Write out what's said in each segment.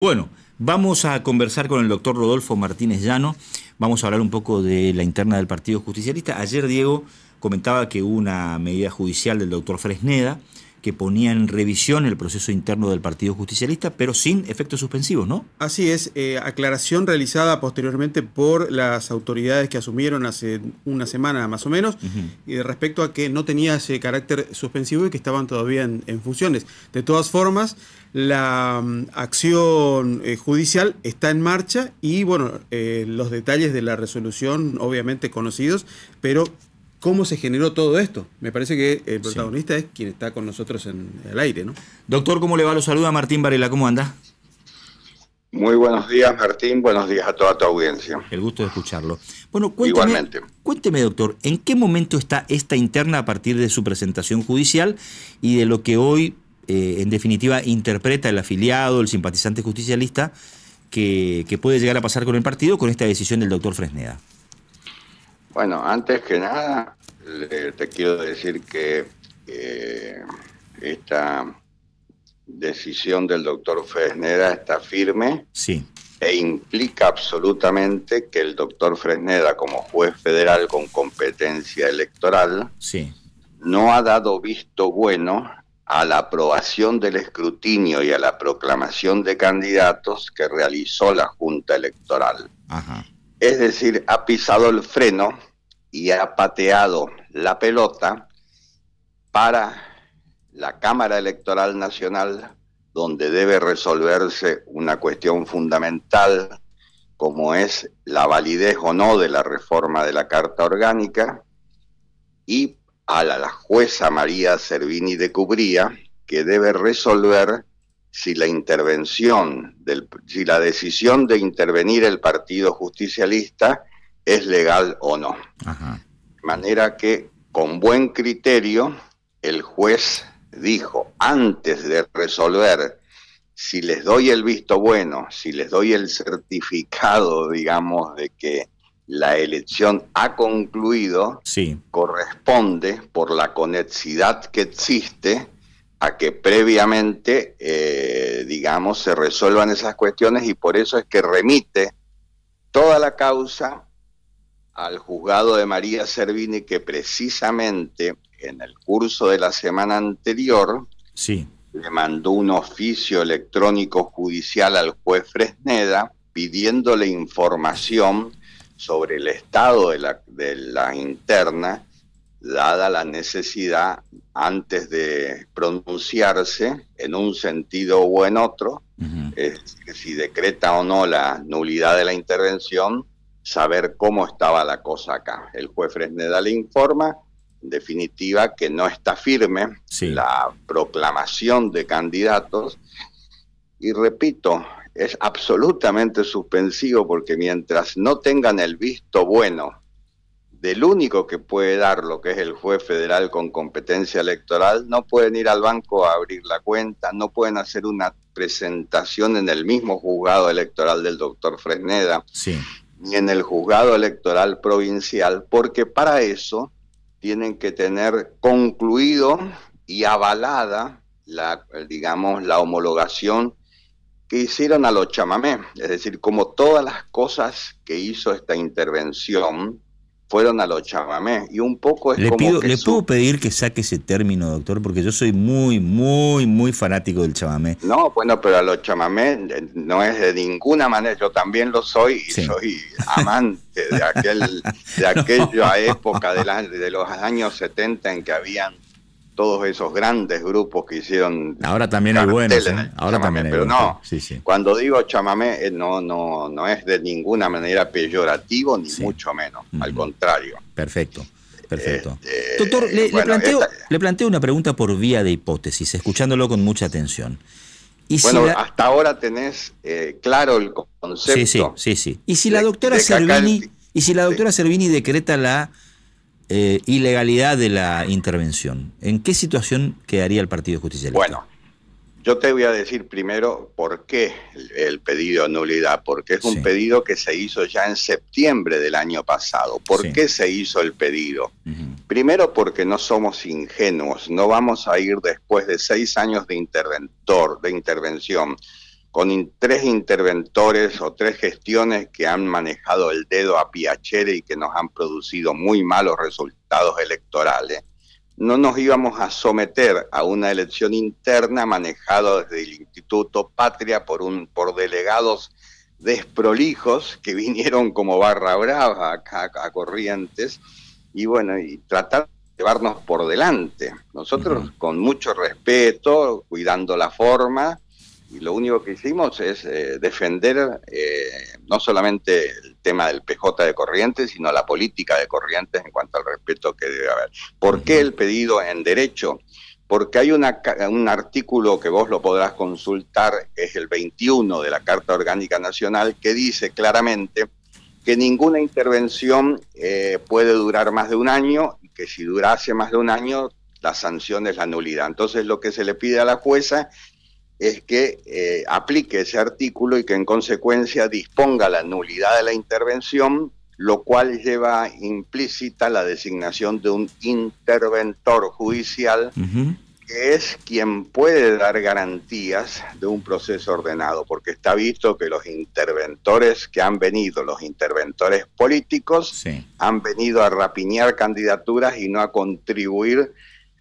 Bueno, vamos a conversar con el doctor Rodolfo Martínez Llano. Vamos a hablar un poco de la interna del Partido Justicialista. Ayer Diego comentaba que hubo una medida judicial del doctor Fresneda que ponía en revisión el proceso interno del Partido Justicialista, pero sin efectos suspensivos, ¿no? Así es, aclaración realizada posteriormente por las autoridades que asumieron hace una semana más o menos, y respecto a que no tenía ese carácter suspensivo y que estaban todavía en funciones. De todas formas, la acción judicial está en marcha y bueno, los detalles de la resolución obviamente conocidos, pero ¿cómo se generó todo esto? Me parece que el protagonista es quien está con nosotros en el aire, ¿no? Doctor, ¿cómo le va? Lo saluda Martín Varela, ¿cómo anda? Muy buenos días, Martín. Buenos días a toda tu audiencia. El gusto de escucharlo. Bueno, igualmente. Cuénteme, doctor, ¿en qué momento está esta interna a partir de su presentación judicial y de lo que hoy, en definitiva, interpreta el afiliado, el simpatizante justicialista, que puede llegar a pasar con el partido con esta decisión del doctor Fresneda? Bueno, antes que nada, te quiero decir que esta decisión del doctor Fresneda está firme, sí, e implica absolutamente que el doctor Fresneda, como juez federal con competencia electoral, sí, no ha dado visto bueno a la aprobación del escrutinio y a la proclamación de candidatos que realizó la Junta Electoral. Ajá. Es decir, ha pisado el freno y ha pateado la pelota para la Cámara Electoral Nacional, donde debe resolverse una cuestión fundamental, como es la validez o no de la reforma de la Carta Orgánica, y a la jueza María Servini de Cubría, que debe resolver si la decisión de intervenir el Partido Justicialista es legal o no. Ajá. De manera que, con buen criterio, el juez dijo, antes de resolver si les doy el visto bueno, si les doy el certificado, digamos, de que la elección ha concluido, sí, corresponde, por la conexidad que existe, a que previamente, digamos, se resuelvan esas cuestiones, y por eso es que remite toda la causa al juzgado de María Servini, que precisamente en el curso de la semana anterior sí, le mandó un oficio electrónico judicial al juez Fresneda pidiéndole información sobre el estado de la interna, dada la necesidad, antes de pronunciarse en un sentido o en otro, si decreta o no la nulidad de la intervención, saber cómo estaba la cosa acá. El juez Fresneda le informa, en definitiva, que no está firme la proclamación de candidatos, y repito, es absolutamente suspensivo, porque mientras no tengan el visto bueno del único que puede dar, lo que es el juez federal con competencia electoral, no pueden ir al banco a abrir la cuenta, no pueden hacer una presentación en el mismo juzgado electoral del doctor Fresneda, ni en el juzgado electoral provincial, porque para eso tienen que tener concluido y avalada la homologación que hicieron a los chamamé. Es decir, como todas las cosas que hizo esta intervención fueron a los chamamé, y un poco es ¿Le puedo pedir que saque ese término, doctor? Porque yo soy muy fanático del chamamé. No, bueno, pero a los chamamé no es de ninguna manera, yo también lo soy, y soy amante de aquella época de los años 70, en que habían todos esos grandes grupos que hicieron. Ahora también hay buenos, ahora también hay pero buenos. No, cuando digo chamamé no es de ninguna manera peyorativo, ni mucho menos, al contrario. Perfecto. Doctor, le planteo una pregunta por vía de hipótesis, escuchándolo con mucha atención. Hasta ahora tenés claro el concepto. Sí. ¿Y si la doctora Servini decreta la ilegalidad de la intervención, en qué situación quedaría el Partido Justicialista? Bueno, yo te voy a decir primero por qué el pedido de nulidad, porque es un pedido que se hizo ya en septiembre del año pasado. ¿Por qué se hizo el pedido? Primero, porque no somos ingenuos, no vamos a ir después de 6 años de intervención tres interventores o tres gestiones que han manejado el dedo a Piacere y que nos han producido muy malos resultados electorales, no nos íbamos a someter a una elección interna manejada desde el Instituto Patria por delegados desprolijos que vinieron como barra brava acá a Corrientes, y bueno, y tratar de llevarnos por delante. Nosotros con mucho respeto, cuidando la forma, y lo único que hicimos es defender no solamente el tema del PJ de Corrientes, sino la política de Corrientes en cuanto al respeto que debe haber. ¿Por qué el pedido en derecho? Porque hay un artículo que vos lo podrás consultar, que es el 21 de la Carta Orgánica Nacional, que dice claramente que ninguna intervención puede durar más de un año, y que si durase más de un año, la sanción es la nulidad. Entonces lo que se le pide a la jueza es que aplique ese artículo y que en consecuencia disponga la nulidad de la intervención, lo cual lleva implícita la designación de un interventor judicial, que es quien puede dar garantías de un proceso ordenado, porque está visto que los interventores que han venido, los interventores políticos, han venido a rapiñar candidaturas y no a contribuir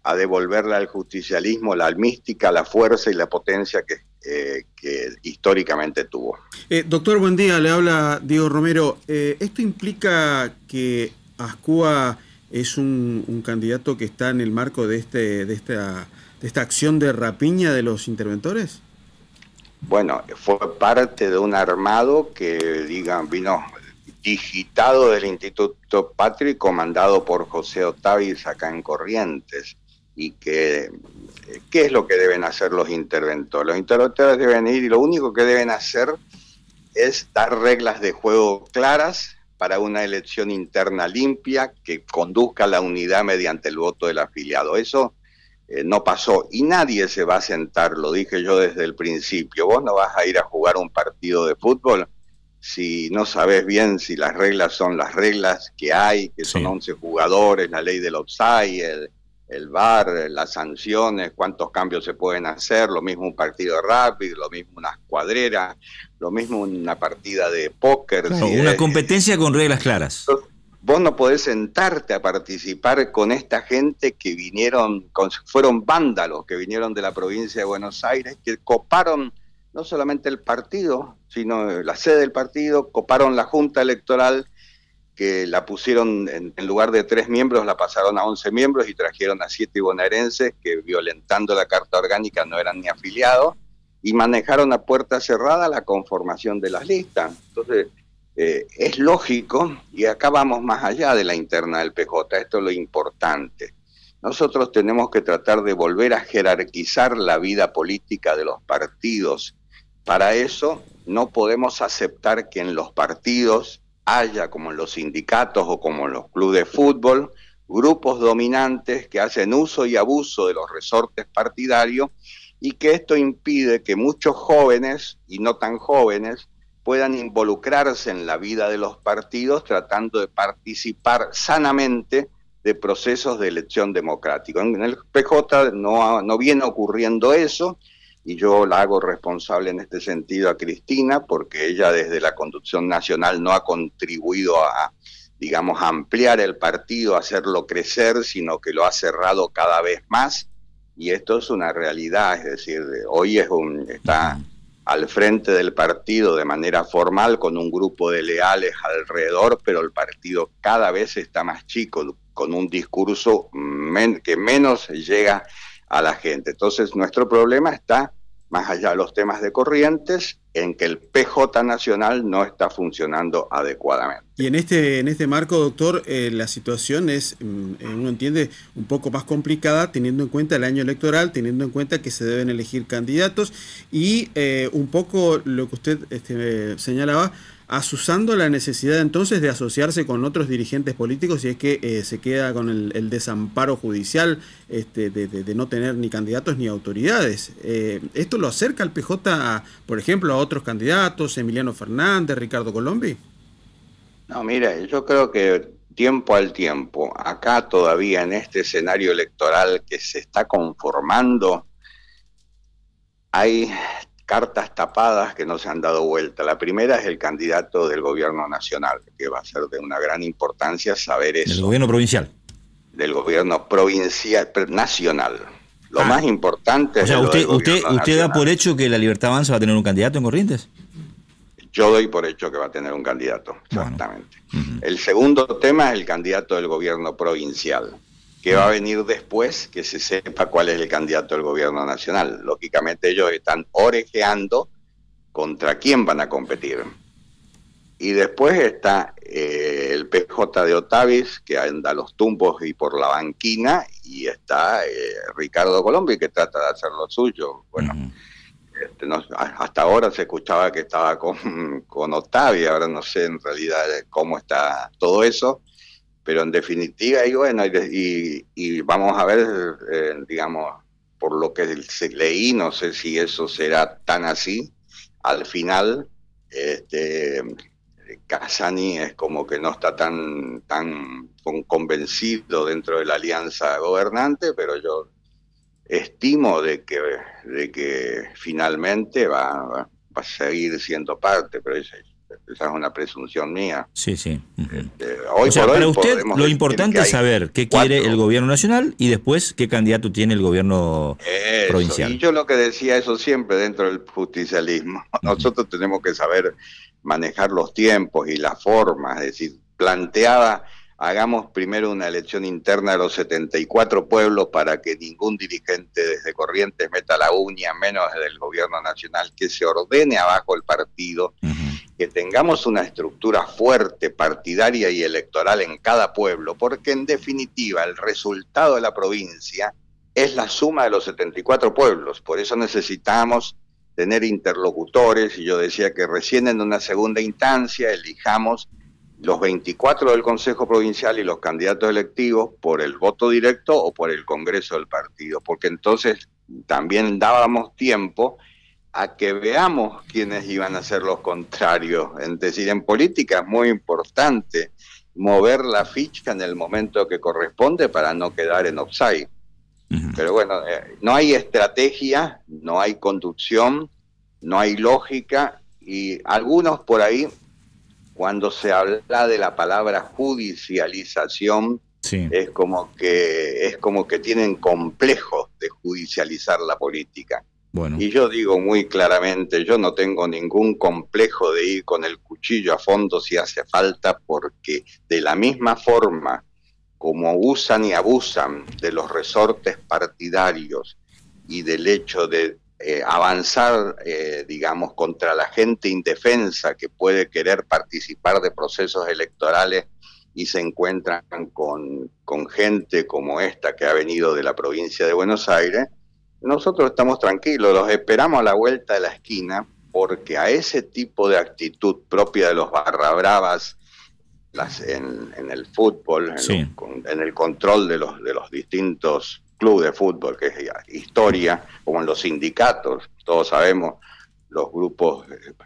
a devolverle al justicialismo la mística, la fuerza y la potencia que históricamente tuvo. Doctor, buen día, le habla Diego Romero. ¿Esto implica que Azcúa es un candidato que está en el marco de esta acción de rapiña de los interventores? Bueno, fue parte de un armado que, vino digitado del Instituto Patria y comandado por José Otavis acá en Corrientes. Y ¿qué es lo que deben hacer los interventores? Los interventores deben ir y lo único que deben hacer es dar reglas de juego claras para una elección interna limpia que conduzca a la unidad mediante el voto del afiliado. Eso no pasó y nadie se va a sentar, lo dije yo desde el principio. Vos no vas a ir a jugar un partido de fútbol si no sabés bien si las reglas son las reglas que hay, que son 11 jugadores, la ley del offside, el VAR, las sanciones, cuántos cambios se pueden hacer, lo mismo un partido rápido, lo mismo una escuadrera, lo mismo una partida de póker. Claro, una competencia con reglas claras. Vos no podés sentarte a participar con esta gente que fueron vándalos, que vinieron de la provincia de Buenos Aires, que coparon no solamente el partido, sino la sede del partido, coparon la Junta Electoral, que la pusieron en lugar de 3 miembros, la pasaron a 11 miembros y trajeron a 7 bonaerenses que, violentando la Carta Orgánica, no eran ni afiliados, y manejaron a puerta cerrada la conformación de las listas. Entonces, es lógico, y acá vamos más allá de la interna del PJ, esto es lo importante. Nosotros tenemos que tratar de volver a jerarquizar la vida política de los partidos. Para eso no podemos aceptar que en los partidos haya, como en los sindicatos o como en los clubes de fútbol, grupos dominantes que hacen uso y abuso de los resortes partidarios, y que esto impide que muchos jóvenes y no tan jóvenes puedan involucrarse en la vida de los partidos tratando de participar sanamente de procesos de elección democrática. En el PJ no viene ocurriendo eso, y yo la hago responsable en este sentido a Cristina, porque ella desde la conducción nacional no ha contribuido a, ampliar el partido, a hacerlo crecer, sino que lo ha cerrado cada vez más, y esto es una realidad. Es decir, hoy está al frente del partido de manera formal con un grupo de leales alrededor, pero el partido cada vez está más chico, con un discurso que menos llega a la gente. Entonces nuestro problema está más allá de los temas de Corrientes, en que el PJ nacional no está funcionando adecuadamente. Y en este marco, doctor, la situación es, uno entiende, un poco más complicada, teniendo en cuenta el año electoral, teniendo en cuenta que se deben elegir candidatos, y un poco lo que usted señalaba, asusando la necesidad entonces de asociarse con otros dirigentes políticos, si es que se queda con el desamparo judicial de no tener ni candidatos ni autoridades. ¿Esto lo acerca al PJ, por ejemplo, a otros candidatos, Emiliano Fernández, Ricardo Colombi? No, mira, yo creo que tiempo al tiempo, acá todavía en este escenario electoral que se está conformando, hay cartas tapadas que no se han dado vuelta. La primera es el candidato del gobierno nacional, que va a ser de una gran importancia saber eso. ¿Del gobierno provincial? Del gobierno provincial, nacional. Lo más importante o sea, es ¿usted da por hecho que La Libertad Avanza va a tener un candidato en Corrientes? Yo doy por hecho que va a tener un candidato, exactamente. Bueno. El segundo tema es el candidato del gobierno provincial, que va a venir después que se sepa cuál es el candidato del gobierno nacional. Lógicamente ellos están orejeando contra quién van a competir. Y después está el PJ de Otavis, que anda a los tumbos y por la banquina, y está Ricardo Colombi, que trata de hacer lo suyo. Bueno, hasta ahora se escuchaba que estaba con Otavi, ahora no sé en realidad cómo está todo eso, pero en definitiva, y bueno, y vamos a ver, digamos, por lo que leí, no sé si eso será tan así, al final, Casani es como que no está tan convencido dentro de la alianza gobernante, pero yo estimo de que finalmente va a seguir siendo parte, pero esa es una presunción mía. Sí, sí. Hoy o sea, por para hoy usted lo importante es saber qué quiere el gobierno nacional y después qué candidato tiene el gobierno provincial. Y yo lo que decía eso siempre dentro del justicialismo. Nosotros tenemos que saber manejar los tiempos y las formas, es decir, planteaba, hagamos primero una elección interna de los 74 pueblos para que ningún dirigente desde Corrientes meta la uña, menos del gobierno nacional, que se ordene abajo el partido, que tengamos una estructura fuerte, partidaria y electoral en cada pueblo, porque en definitiva el resultado de la provincia es la suma de los 74 pueblos, por eso necesitamos tener interlocutores, y yo decía que recién en una segunda instancia elijamos los 24 del Consejo Provincial y los candidatos electivos por el voto directo o por el Congreso del partido, porque entonces también dábamos tiempo a que veamos quiénes iban a ser los contrarios. Es decir, en política es muy importante mover la ficha en el momento que corresponde para no quedar en offside. Pero bueno, no hay estrategia, no hay conducción, no hay lógica, y algunos por ahí, cuando se habla de la palabra judicialización, es como que tienen complejos de judicializar la política. Bueno. Y yo digo muy claramente, yo no tengo ningún complejo de ir con el cuchillo a fondo si hace falta, porque de la misma forma como usan y abusan de los resortes partidarios y del hecho de avanzar, digamos, contra la gente indefensa que puede querer participar de procesos electorales y se encuentran con gente como esta que ha venido de la provincia de Buenos Aires, nosotros estamos tranquilos, los esperamos a la vuelta de la esquina, porque a ese tipo de actitud propia de los barra bravas en el fútbol, en el control de los distintos clubes de fútbol, que es historia, como en los sindicatos, todos sabemos los grupos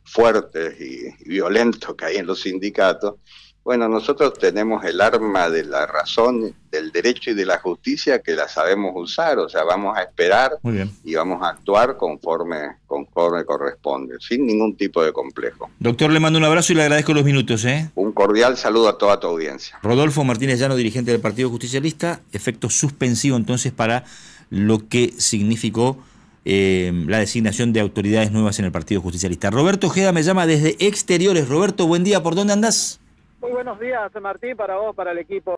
fuertes y violentos que hay en los sindicatos. Bueno, nosotros tenemos el arma de la razón, del derecho y de la justicia, que la sabemos usar, o sea, vamos a esperar y vamos a actuar conforme corresponde, sin ningún tipo de complejo. Doctor, le mando un abrazo y le agradezco los minutos. Un cordial saludo a toda tu audiencia. Rodolfo Martínez Llano, dirigente del Partido Justicialista, efecto suspensivo entonces para lo que significó la designación de autoridades nuevas en el Partido Justicialista. Roberto Ojeda me llama desde Exteriores. Roberto, buen día, ¿por dónde andás? Muy buenos días, Martín, para vos, para el equipo.